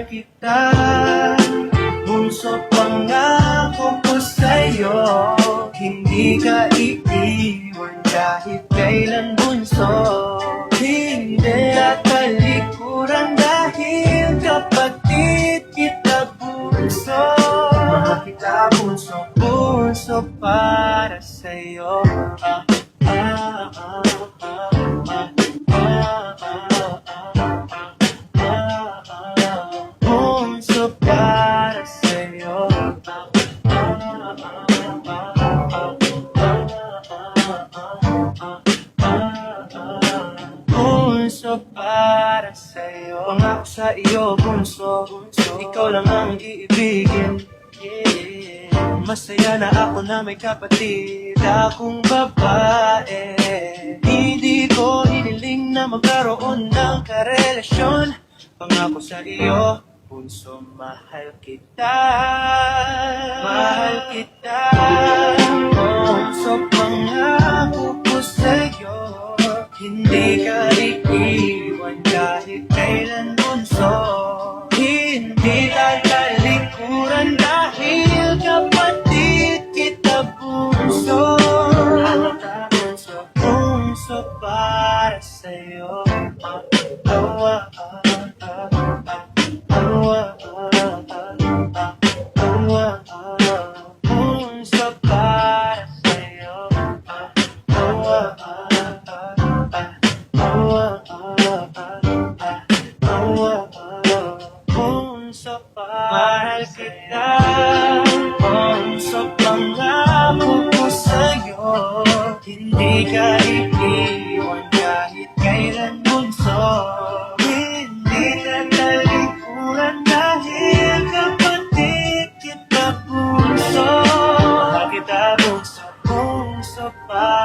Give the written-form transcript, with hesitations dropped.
mahal kita. Bunso pangako ko sa'yo, hindi ka iiwan kahit kailan bunso. Hindi tatalikuran dahil kapatid kita bunso. Mahal kita bunso, bunso para sa'yo. Bunso para sa'yo. Bunso para sa'yo. Pangako sa iyo, bunso, ikaw lang ang iibigin. Masaya na ako na may kapatid akong babae. Hindi ko hiniling na magkaroon ng karelasyon. Pangako sa iyo, bunso, mahal kita. Mahal kita. Bunso, pangako ko sa'yo, hindi ka iiwan kahit kailan bunso. Hindi tatalikuran dahil kapatid kita bunso. Bunso para sa'yo. Bunso para sa'yo. Bunso, mahal kita. Bunso, pangako ko sa'yo, hindi ka iiwan kahit kailan bunso. Hindi ka talikuran dahil kapatid kita bunso. Mahal kita bunso, bunso pa.